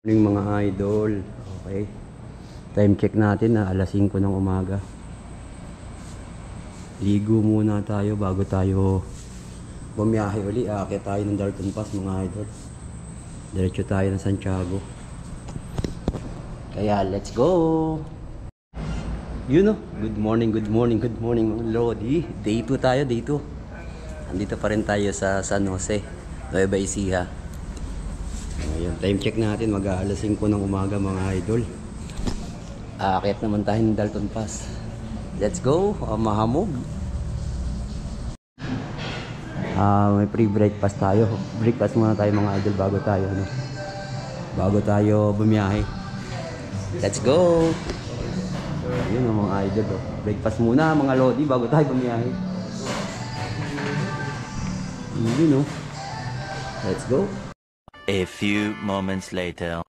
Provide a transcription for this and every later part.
Morning mga idol. Okay. Time check natin na alas 5 ng umaga. Ligo muna tayo bago tayo bumiyahe uli. Aakyat tayo ng Dalton Pass mga idol. Diretso tayo ng Santiago. Kaya let's go. You know, good morning mga lodi. Day 2 tayo, day 2. Andito pa rin tayo sa San Jose, Nueva Ecija. Ayan, time check natin, mag-aalas 5 ng umaga mga idol. Aakyat naman tayo ng Dalton Pass. Let's go, mahamog. May pre-breakfast tayo. Breakfast muna tayo mga idol bago tayo bumiyahe. Let's go. Yun ang mga idol. Breakfast muna mga lodi bago tayo bumiyahe. Yun, let's go. A few moments later.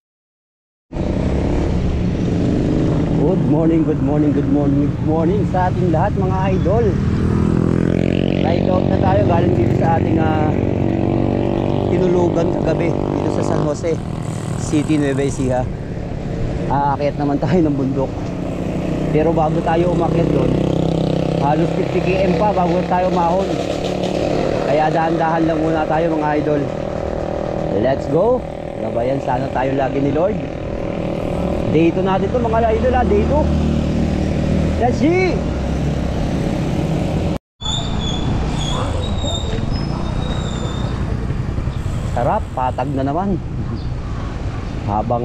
Good morning sa ating lahat mga idol. Ride out na tayo galing dito sa ating tinulugan kagabi dito sa San Jose City, Nueva Ecija. Aakyat naman tayo ng bundok. Pero bago tayo umakyat doon, halos 50 km pa bago tayo mahon. Kaya dahan-dahan lang muna tayo mga idol. Let's go. Gabayan sana tayo lagi ni Lord. Day 2 natin to mga idol, day 2. Let's see. Sarap, patag na naman. Habang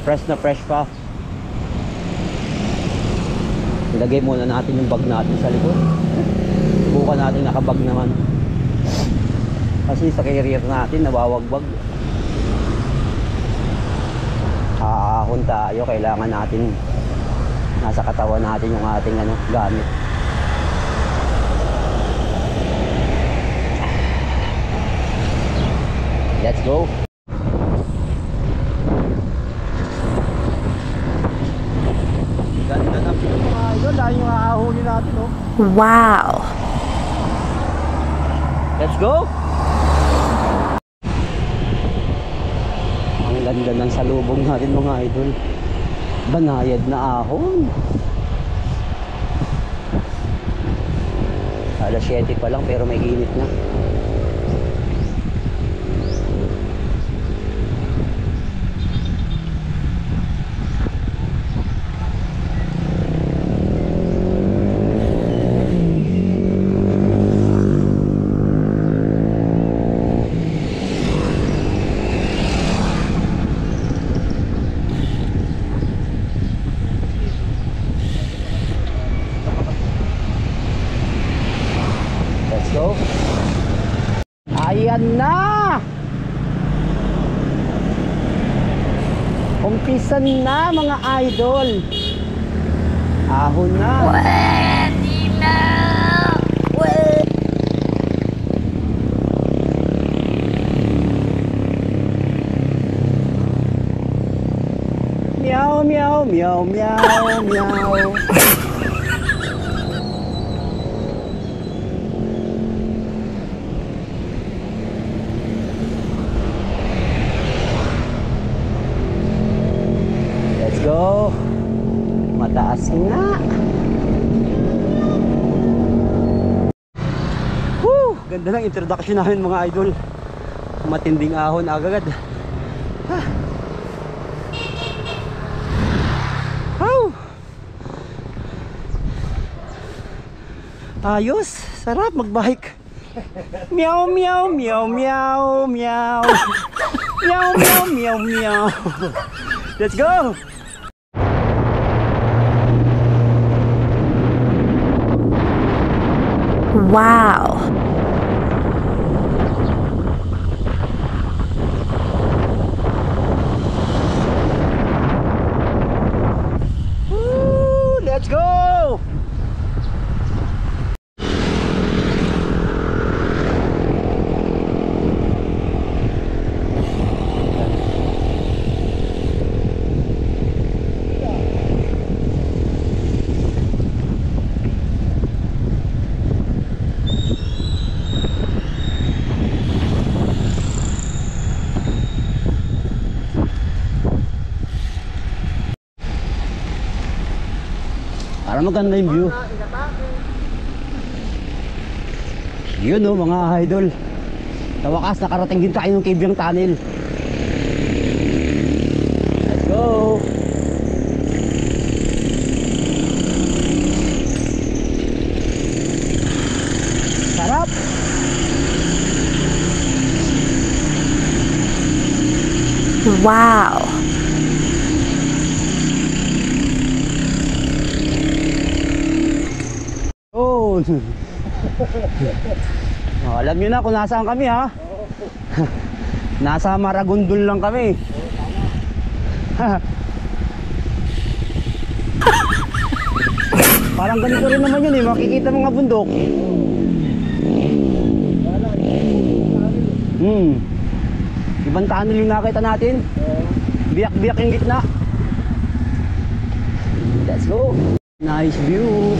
fresh na fresh pa. Ilagay muna natin yung bag natin sa likod. Bukan natin nakabag naman. Kasi sa carrier natin nawawagbag. Haahon tayo, kailangan natin nasa katawan natin yung ating gamit. Let's go. Ganda na pito mga idol, dahil yung haahuli natin Wow. Let's go. Ang ganda ng salubong natin mga idol. Banayad na ahon. Alas 7 pa lang pero may init na. Ayan na! Umpisa na mga idol. Ahon na. Pwede na. Meow, meow, meow, meow, meow. Go. Mataas nga. Woo! Ganda ng introduction namin mga idol. Matinding ahon agad. Ayos, sarap magbike. Meow meow meow meow meow. Meow meow meow meow. Let's go. Wow. Woo, let's go. Para maganda yung view. Yun oh mga idol. Sa wakas nakarating din tayo ng Kibyang Tunnel. Let's go. Sarap. Wow. Oh. Oh, alam niyo na kung nasaan kami ha. Nasa Maragondon lang kami. Parang ganito rin naman yun eh, makikita mga bundok. Ibang tunnel yung nakita natin. Biyak-biyak yung gitna. Let's go. Nice view.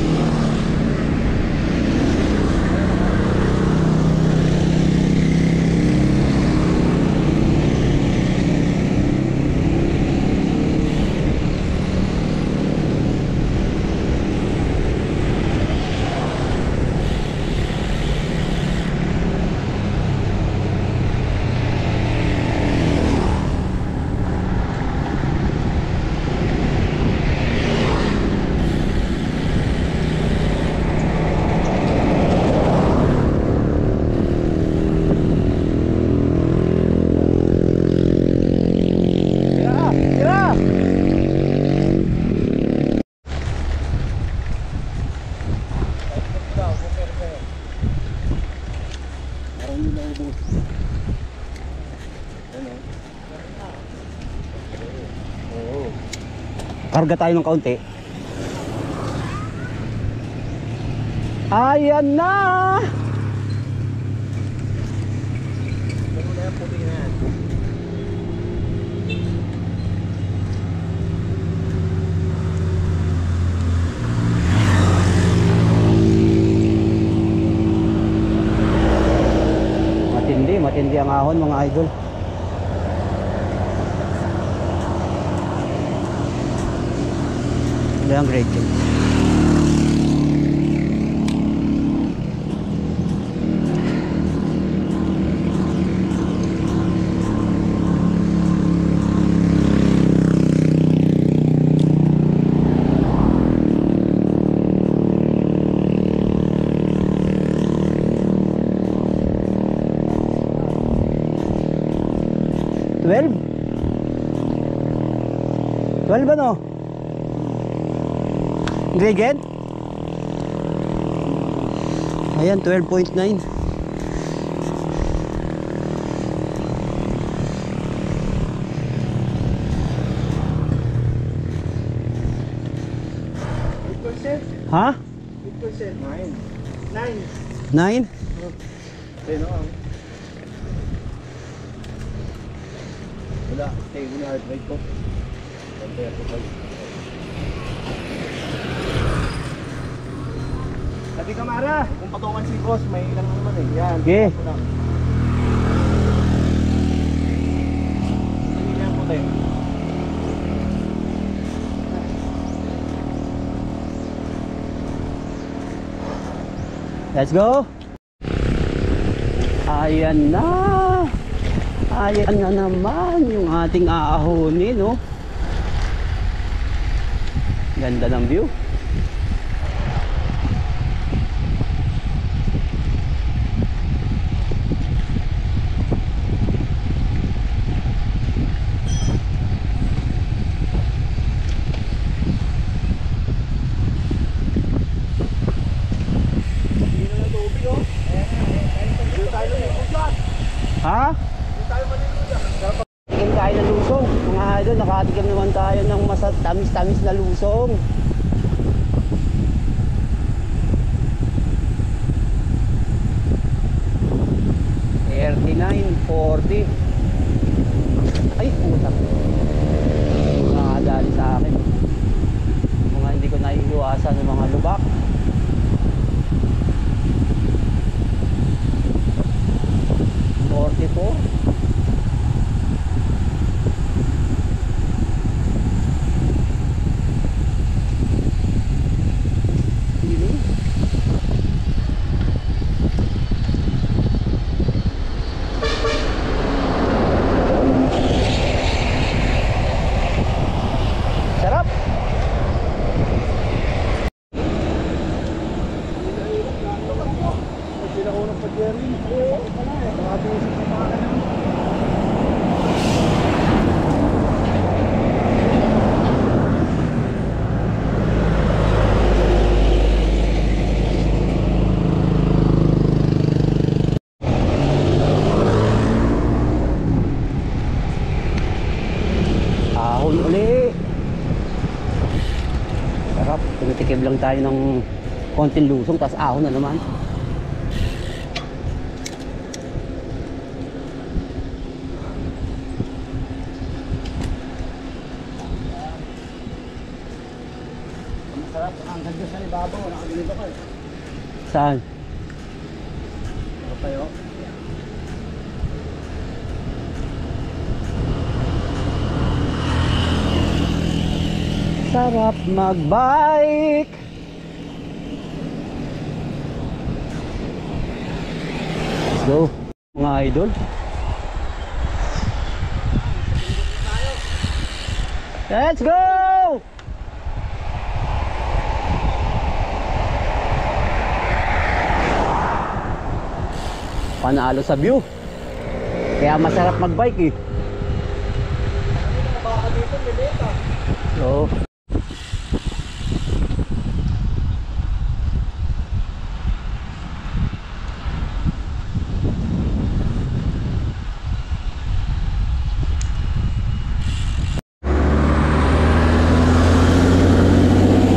Karga tayo ng kaunti. Ayan na. Matindi ang ahon mga idol. Ang great thing. Twelve ano? Gradient? Ayan, 12.9. Ha? 8%. 9. 9? Ayun o. Wala. Okay, wala heart rate ko. Compare to 5. Sabi ka Mara, kung patungan si boss, may ilang naman eh. Yan. Okay. Hindi lang po tayo. Let's go. Ayan na. Ayan na naman yung ating aahonin, no? Ganda ng view. Ha? Tikim tayo ng lusong. Mga idol, nakatikim naman tayo ng tamis-tamis na lusong. $39.40. Ay, puta. Nakadali sa akin. Mga hindi ko naiiwasan ng mga lubak. $44. ahon uli. Sarap, tinitikim lang tayo ng konting lusong, tapos ahon na naman. Masarap. Ang ganda sa ibabaw. Nakaganito ka eh. Saan? Ano tayo? Sarap magbike. Let's go, mga idol. Let's go! Panalo sa view. Kaya masarap magbike eh. Baka dito, Milita. Oo.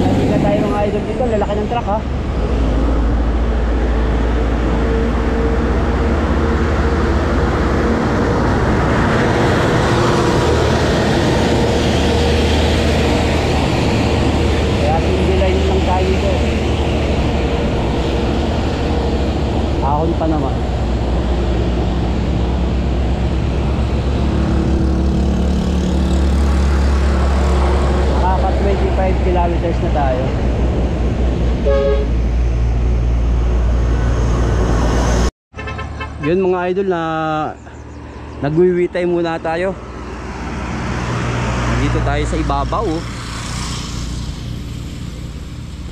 Nandito tayo mga idol dito. Lalaki ng truck ha. Kaya hindi line lang tayo dito. Ahon pa naman. Nakaka 25 kilometers na tayo. Yun mga idol, na nagwiwitay muna tayo. Dito tayo sa ibabaw oh.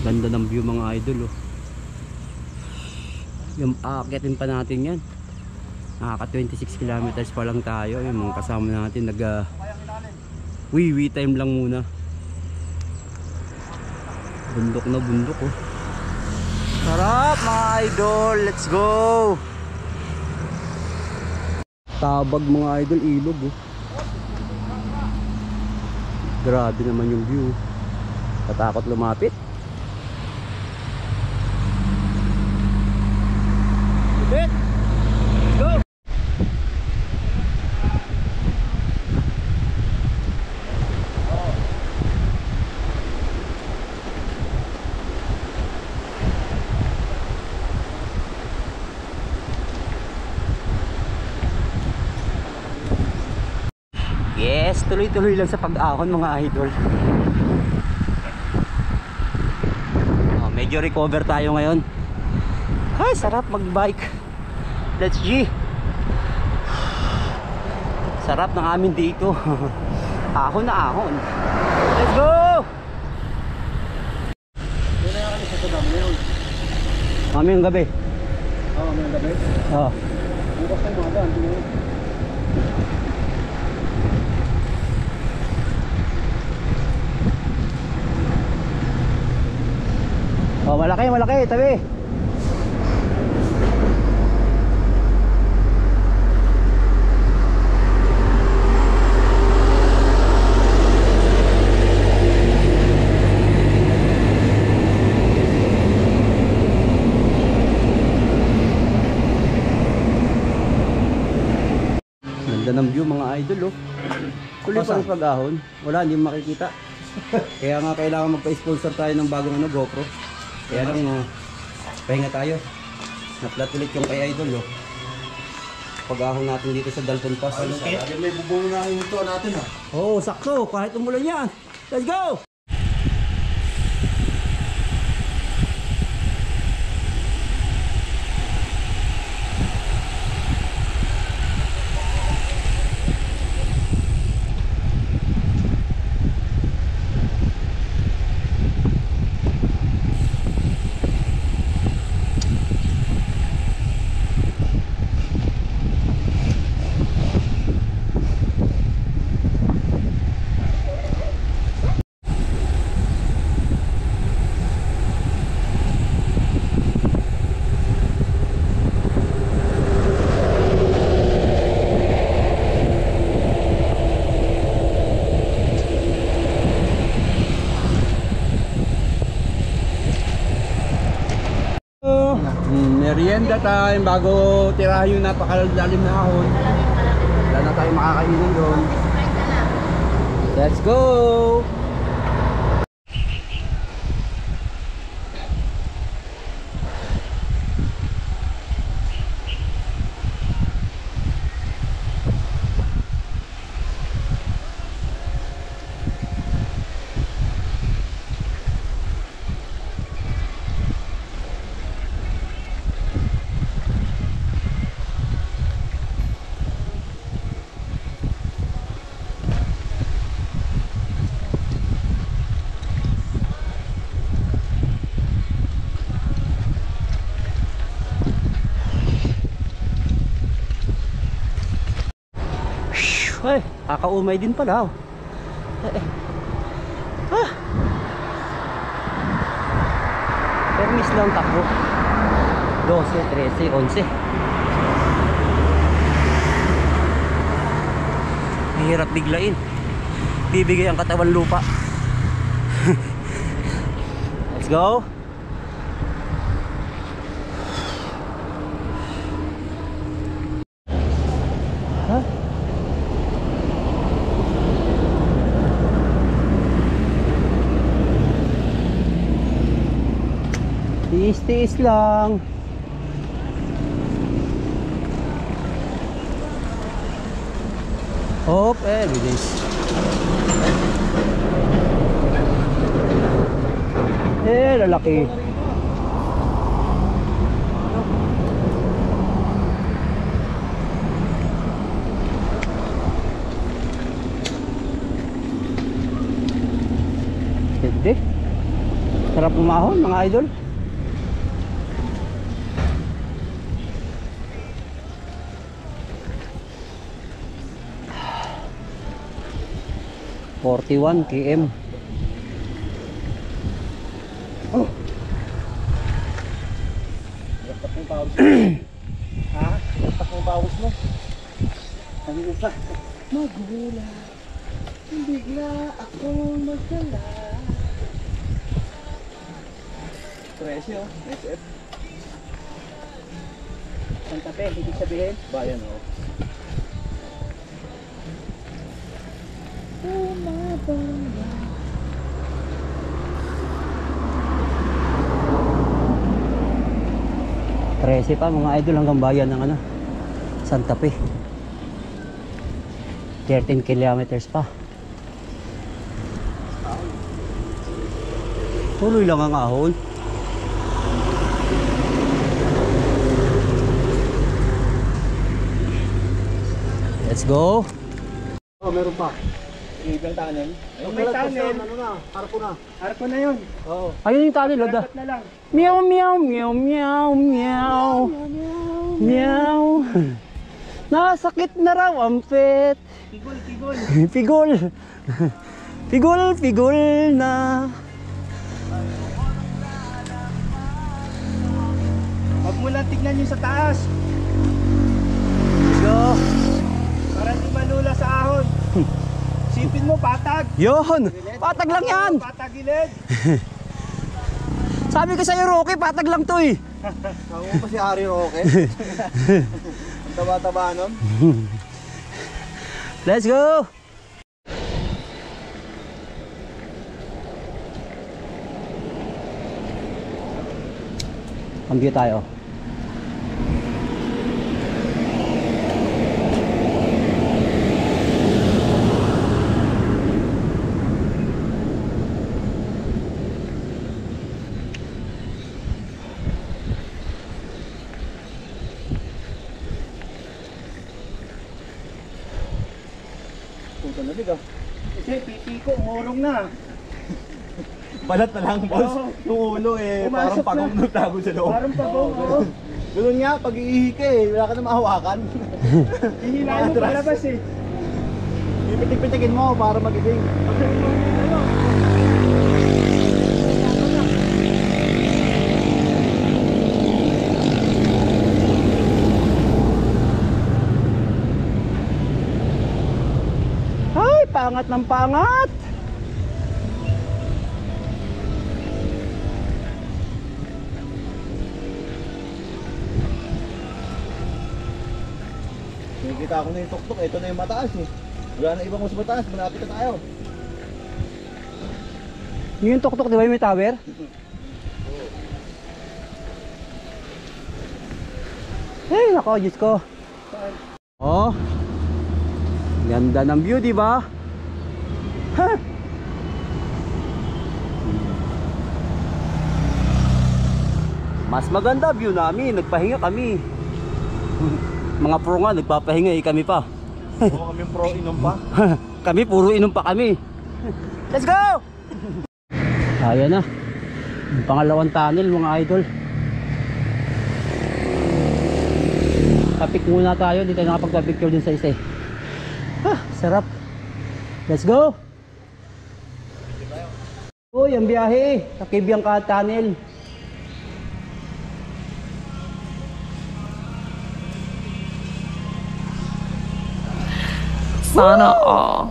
Ganda ng view mga idol oh. Yung aakitin pa natin yan. Nakaka 26 kilometers pa lang tayo. Yung mga kasama natin nag wiwi time lang muna. Bundok na bundok oh. Sarap mga idol. Let's go. Tabag mga idol, ilog oh. Grabe naman yung view. Katakot lumapit. Let's go. Yes, tuloy-tuloy lang sa pag-ahon mga idol. Oh, medyo recover tayo ngayon. Ay, sarap mag-bike. Let's G. Sarap ng amin dito. Ahon na ahon. Let's go! Yun na kami sa Sadam ngayon. Mamayang gabi. Oo, may gabi. Oh. Bukas na mga daan. Oh, malaki, malaki, tabi. Ganda ng view mga idol oh. Tuloy pa rin pag-ahon. Wala, hindi makikita. Kaya nga kailangan magpa-sponsor tayo ng bagong GoPro. Kaya lang pahinga tayo. Na-flat ulit yung kay idol oh. Pag-ahon natin dito sa Dalton Pass. Lagi may bubong na yung ito natin ha. Oo, sakto. Kahit umulan yan. Let's go! Merienda time bago tirahin yung napakalalim na ahon. Wala na tayong makakainan doon. Let's go! Ay, kakaumay din pala. Permis lang takbo. 12, 13, 11. Mahirap biglain. Bibigay ang katawan lupa. Let's go. Huh? Tiis-tiis lang. Hope bilis. Lalaki. Hindi. Sarap umahon mga idol. ...41 km. Oh. Laptak yung pawis mo. Ha? Laptak yung pawis mo. Ano yung pa? Magula. Bigla akong magdala. 13 oh. SF. Santa Fe, ibig sabihin? Bayan oh. Trece pa mga idol hanggang bayan ng ano, Santa Fe. 13 kilometers pa. Tuloy lang ang ahon. Let's go. Oh, meron pa. Ibang tunnel. Ay, may tunnel. Ano na? Arko na. Arko na yun. Oo. Ayun yung tali, Loda. Dapat na lang. Meow, meow, meow, meow, meow. Meow. Nasakit na raw ang pet. Pigol, pigol. Pigol. Pigol, pigol na. Huwag mo lang tignan yung sa taas. Let's go. Para di manula sa ahon. Sipin mo, patag. Yun. Patag lang yan. Patag gilid. Sabi ko sa'yo, Rocky, patag lang to eh. Ako pa si Ari Roque. Ang taba-taba nun. Let's go. Cambio tayo. Puta na biga. Kasi pipi ko, umurong na. Balat na lang, boss. Yung ulo eh, parang pagong nagtago sa loob. Parang pagong, oo. Doon nga, pag-iihi ka eh, wala ka na mahawakan. Hihilahin mo palabas eh. Ipitik-pitikin mo para magising. Ay, pangat ng pangat. Nakikita ko na yung tuktok, ito na yung mataas eh. Wala na ibang mas mataas, malapit na tayo. Yung tuktok, di ba yung may tower? Eh, nako, Diyos ko. Oh. Ganda ng view, di ba? Ha? Mas maganda view namin, nagpahinga kami. Mga pro nga, nagpapahinga kami pa. Oo, kami pro inom pa. Kami, puro inom pa kami. Let's go! Ayan na. Yung pangalawang tunnel, mga idol. Tapik muna tayo, di tayo nakapagpa-picture din sa isa. Sarap. Let's go! Uy, ang biyahe sa Kibyangka Tunnel. Sana all.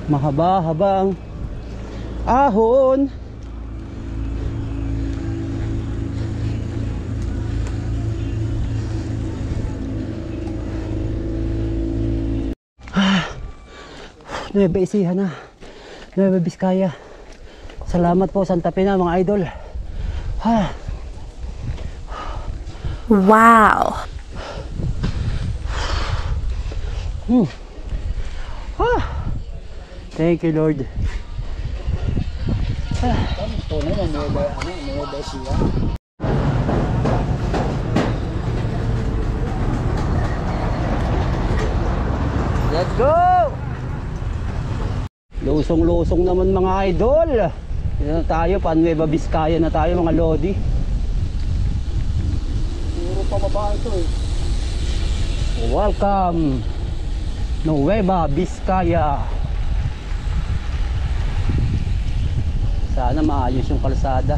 Mahaba-habang ahon. Nueva Ecija na, Nueva Vizcaya. Salamat po Santa Fe na mga idol. Wow. Thank you Lord. Let's go! Lusong-lusong naman mga idol. Yan na tayo, pa Nueva Vizcaya na tayo mga lodi. Puro pababa ito eh. Welcome Nueva Vizcaya. Sana maayos yung kalsada.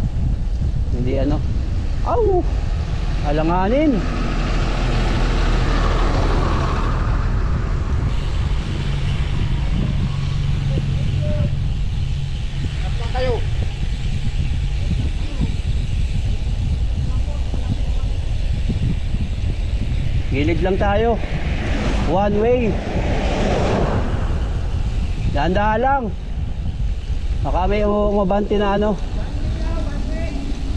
Hindi ano. Aw! Alanganin. Gilid lang tayo. One way. Dahan-dahan lang. Baka may umabante na ano.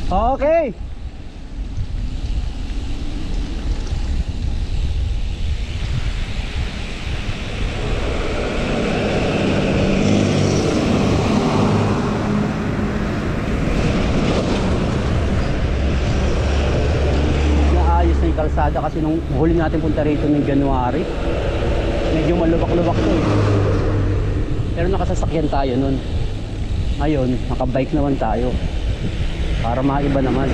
Okay. Naayos na yung kalsada kasi nung huli natin punta rito ng January. Medyo malubak-lubak to eh. Pero nakasasakyan tayo nun. Ngayon, nakabike naman tayo para maiba naman.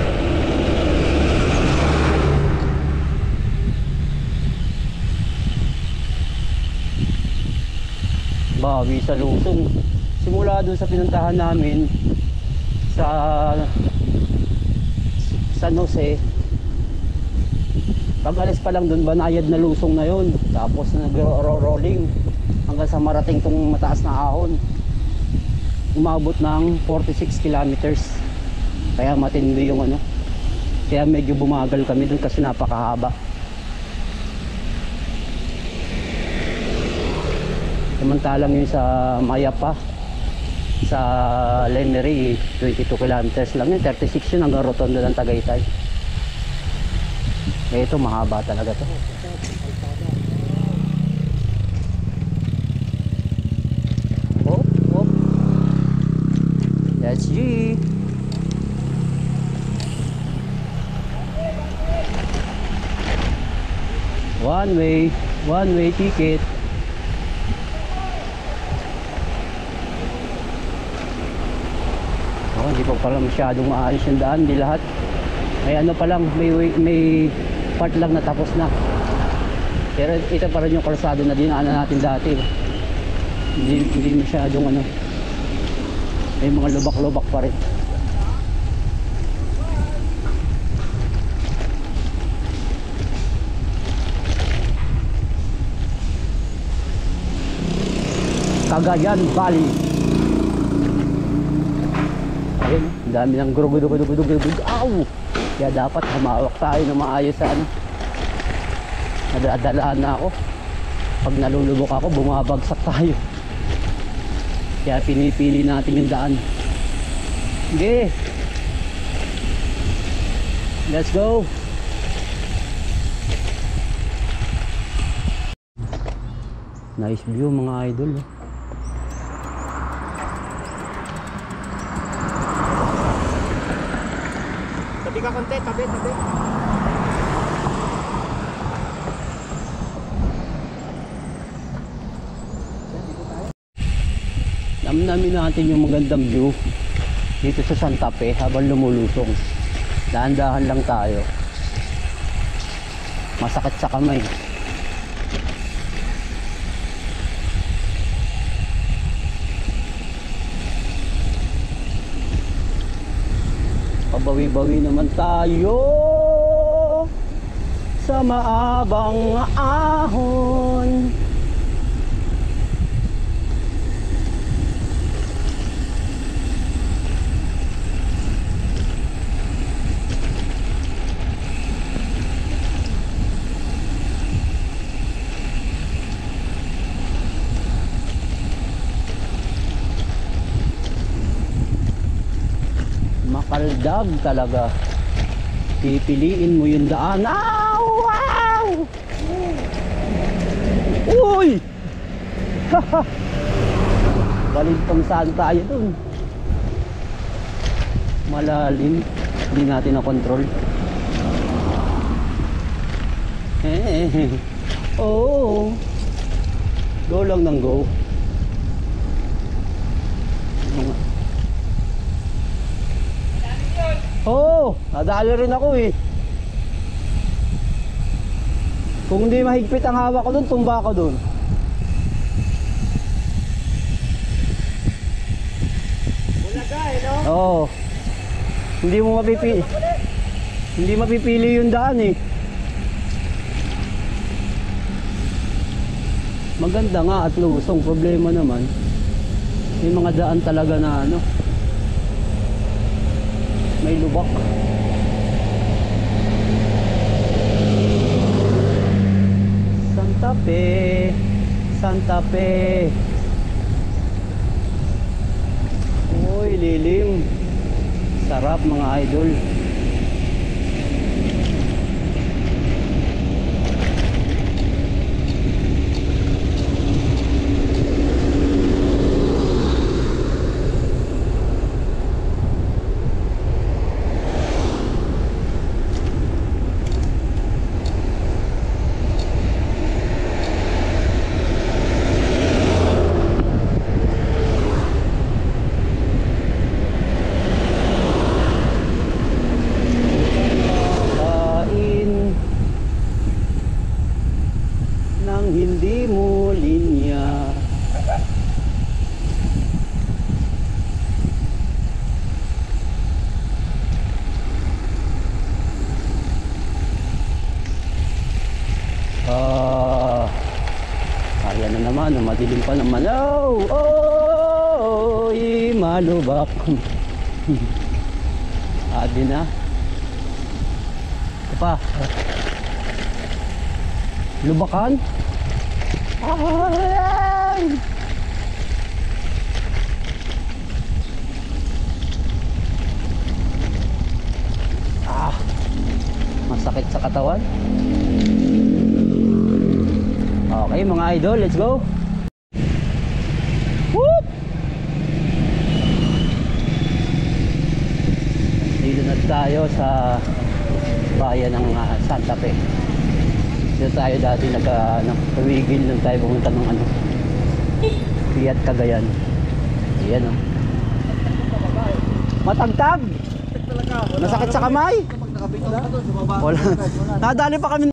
Bawi sa Lusong. Simula doon sa pinuntahan namin sa San Jose, pag alis pa lang doon, banayad na Lusong na yun. Tapos nag-rolling hanggang sa marating tong mataas na ahon. Umabot ng 46 kilometers. Kaya matindi yung ano. Kaya medyo bumagal kami dun kasi napakahaba. Samantalang yung sa Mayapa, sa Lemery, 22 kilometers lang yun. 36 yun hanggang Rotondo ng Tagaytay. Eh, ito mahaba talaga to. That's G. One way ticket. Oh, hindi pa pala masyadong maayos yung daan, di lahat. May ano pa lang, may part lang na tapos na. Pero ito pa rin yung kalsada na dinaanan natin dati. Hindi masyadong ano. May mga lubak-lubak pa rin. Cagayan Valley. Ayun, ang dami ng gurugudug. Aw! Kaya dapat humawak tayo ng maayos sa ano. Nadadalaan na ako. Pag nalulubok ako, bumabagsak tayo. Kaya pinipili natin yung daan. Sige. Let's go. Nice view mga idol. Tabi ka konti, tabi. Namnamin natin yung magandang view dito sa Santa Fe habang lumulusong. Dahan-dahan lang tayo. Masakit sa kamay. Pabawi-bawi naman tayo sa maabang ahon. Makaldag talaga. Pipiliin mo yung daan. Ow! Wow! Uy! Balintong saan tayo dun? Malalim. Hindi natin na-control. Oh. Go lang ng go. Oo, nadali rin ako eh. Kung hindi mahigpit ang hawak ko doon, tumba ako doon. Bulaga eh, no? Oo. Hindi mo mapipili. Hindi mapipili yung daan eh. Maganda nga at lusong. Problema naman, may mga daan talaga na ano, may lubak. Santa Fe, Santa Fe. Uy, lilim. Sarap mga idol. Hindi mo linya. Kaya na naman, madilim pa naman. Oh, malubak. Adi na. Ito pa. Lubakan. Ay! Masakit sa katawan. Okay mga idol, let's go. Whoop! Dito na tayo sa bayan ng Santa Fe. Dito tayo dati tumigil nung tayo pumunta ng Fiat Cagayan. Ayan o. Matagtag! Masakit sa kamay? Wala. Nadali pa kami.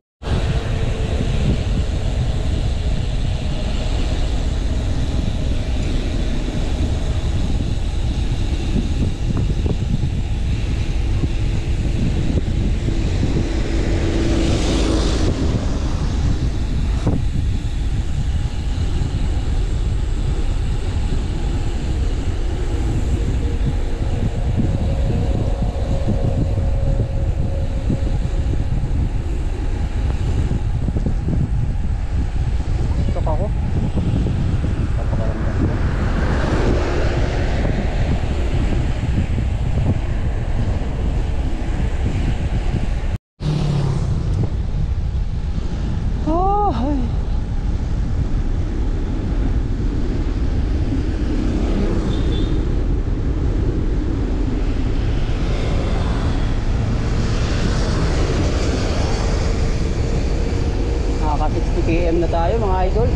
km na tayo mga idol.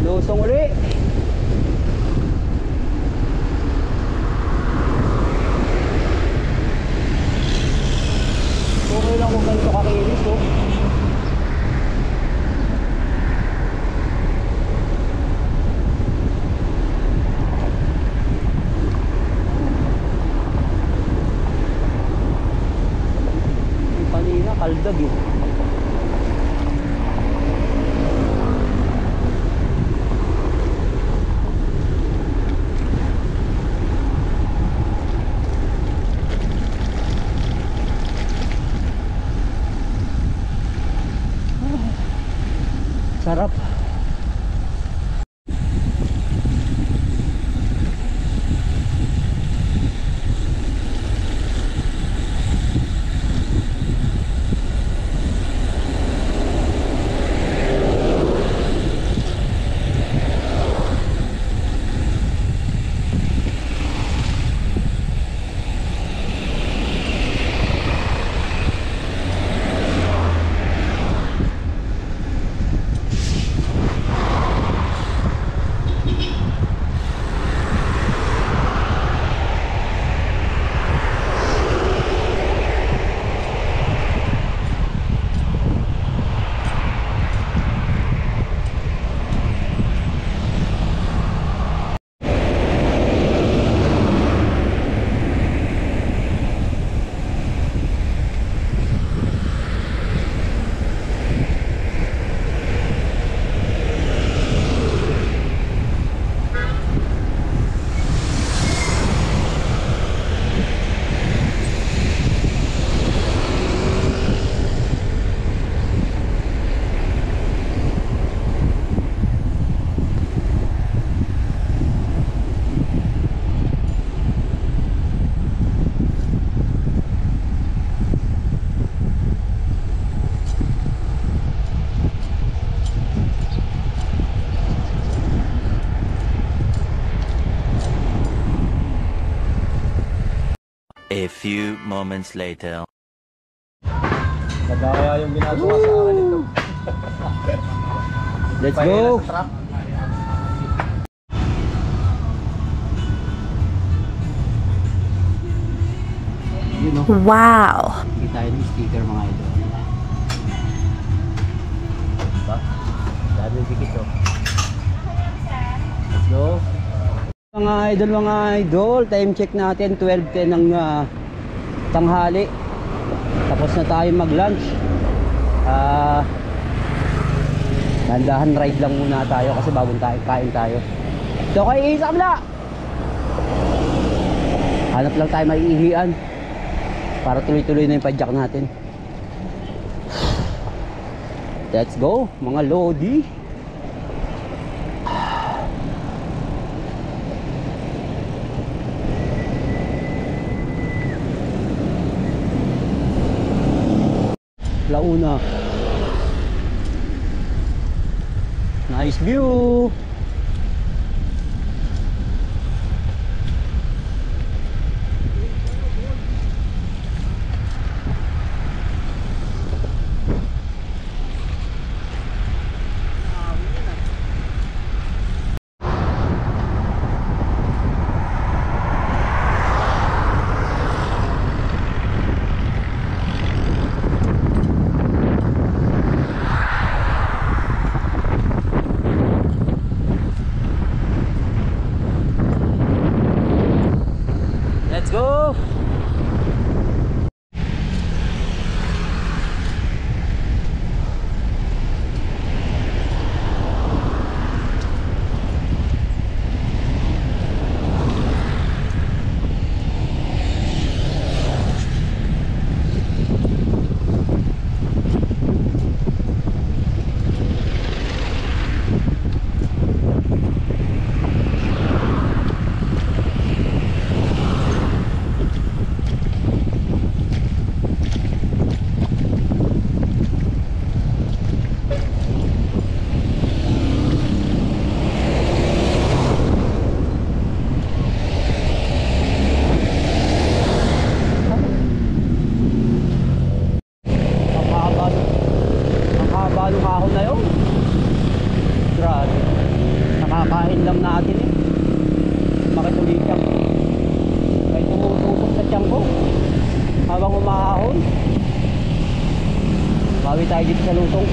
Lusong uli. Okay lang kung ganito kakinis, oh. Yung kanina kaldag eh. Sarap. A few moments later. Nagaya yung ginagawa sa akin ito. Let's Pahinga go. sa truck. Yun oh. Wow. Hindi tayo ng sticker mga idol. Diba? Dami dikit oh. Let's go. Mga idol, time check natin 12:10 ng tanghali. Tapos na tayo mag-lunch. Dandahan ride lang muna tayo kasi bagong kain tayo. So kay isa kabila. Hanap lang tayo maiihian para tuloy-tuloy na yung padjak natin. Let's go mga lodi. Launa. Nice view. bawi tayo dito sa lusong.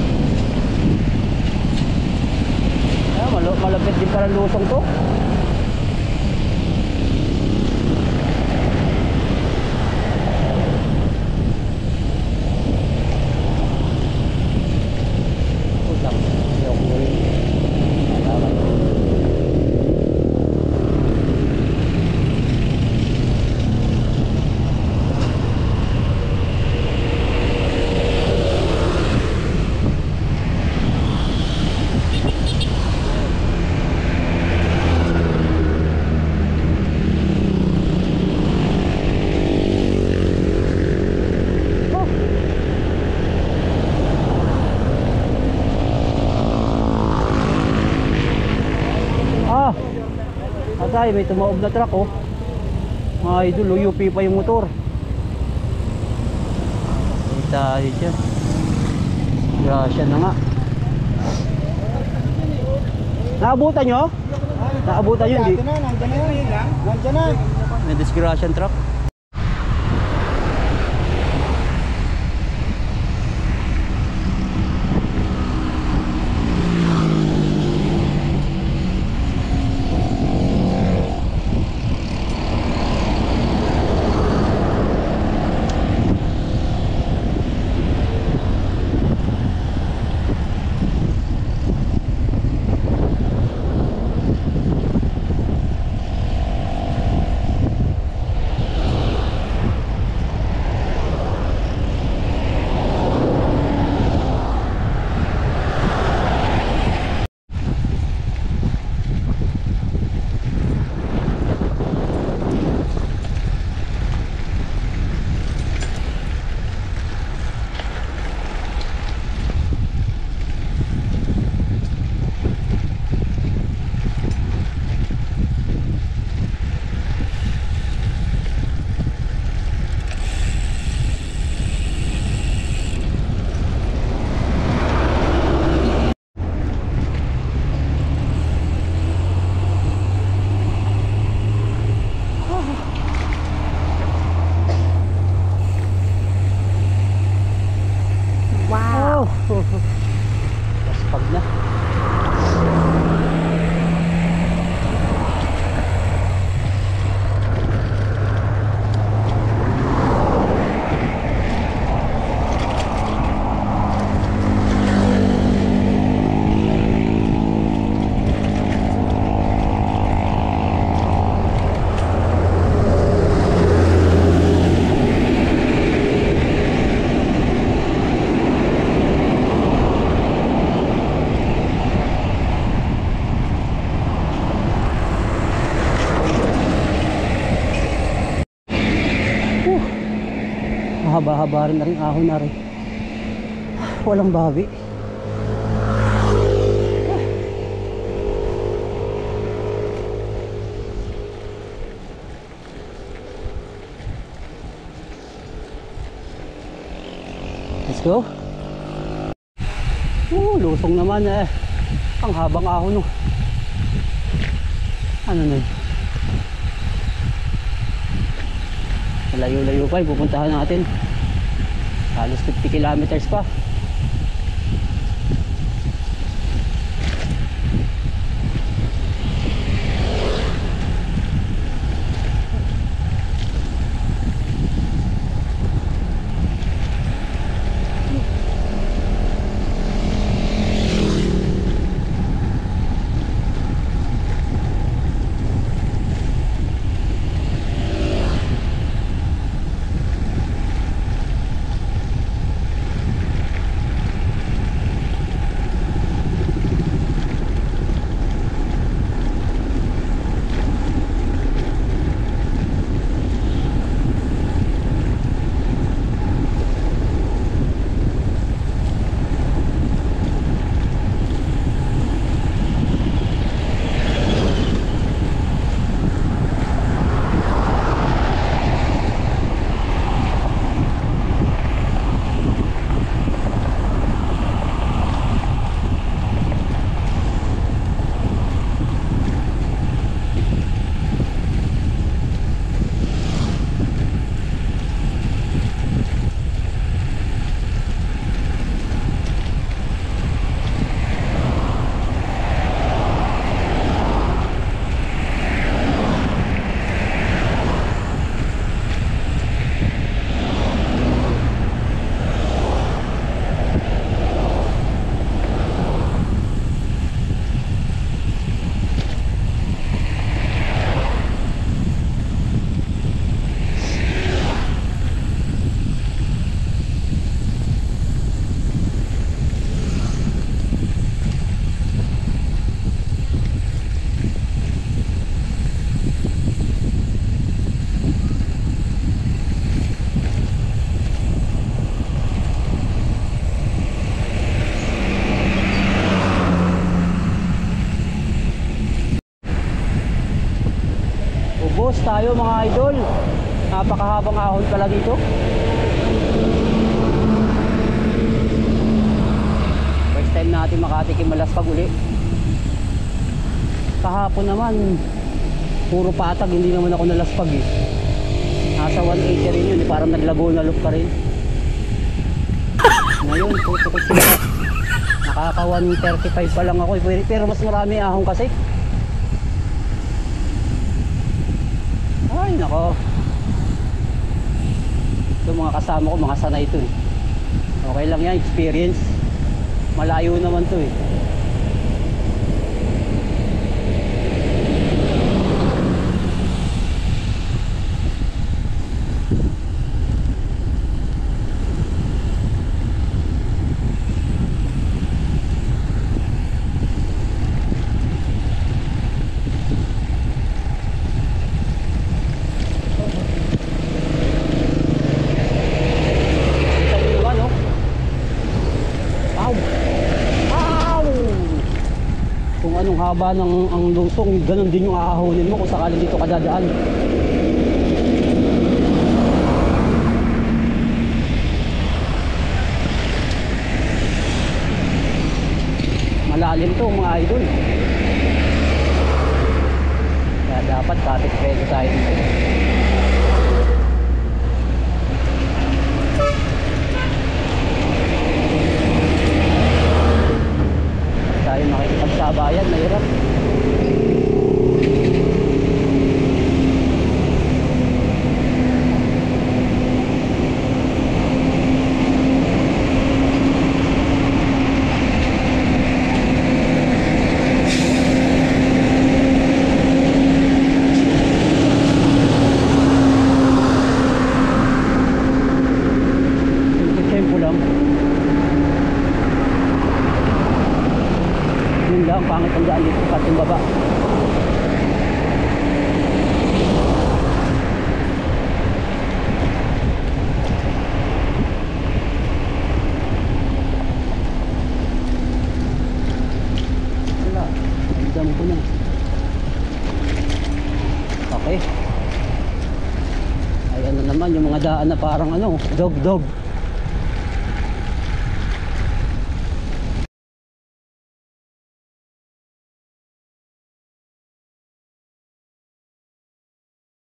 Malapit din pala lusong to. Atay, may tumaob na truck oh. Mga idol, UP pa yung motor. Ay tayo dyan. Grasya na nga. Naabutan nyo? Naabutan yun, di? Nandiyan na. May disgrasyan truck. Wow. Paspag na. Mahaba-haba rin na rin, ahon na rin. Walang bawi. Let's go. Lusong naman eh. Ang habang ahon oh. Ano na yun? Layo-layo pa, pupuntahan natin. Halos 50 kilometers pa. tayo mga idol. Napakahabang ahon pala dito. First time natin makatikim malaspag uli. Kahapon naman puro patag, hindi naman ako nalaspag eh. Nasa 180 rin yun eh, parang naglago na look pa rin. Ngayon puto sila, nakaka 135 pa lang ako eh. Pero mas marami ahon kasi. Ay nako, ito mga kasama ko, mga sanay ito eh. Okay lang yan, experience. Malayo naman to eh. Kung anong haba ng ang lungsong, ganun din yung aahonin mo kung sakaling dito ka dadaan. Malalim to mga idol. Kaya dapat katik-redo tayo dito. Tayo makikipagsabayan, mahirap. Tempo lang. Yun lang, pangit ang daan dito sa ating baba. Wala, ang ko na. Okay. Ay ano naman, yung mga daan na parang ano, dog-dog.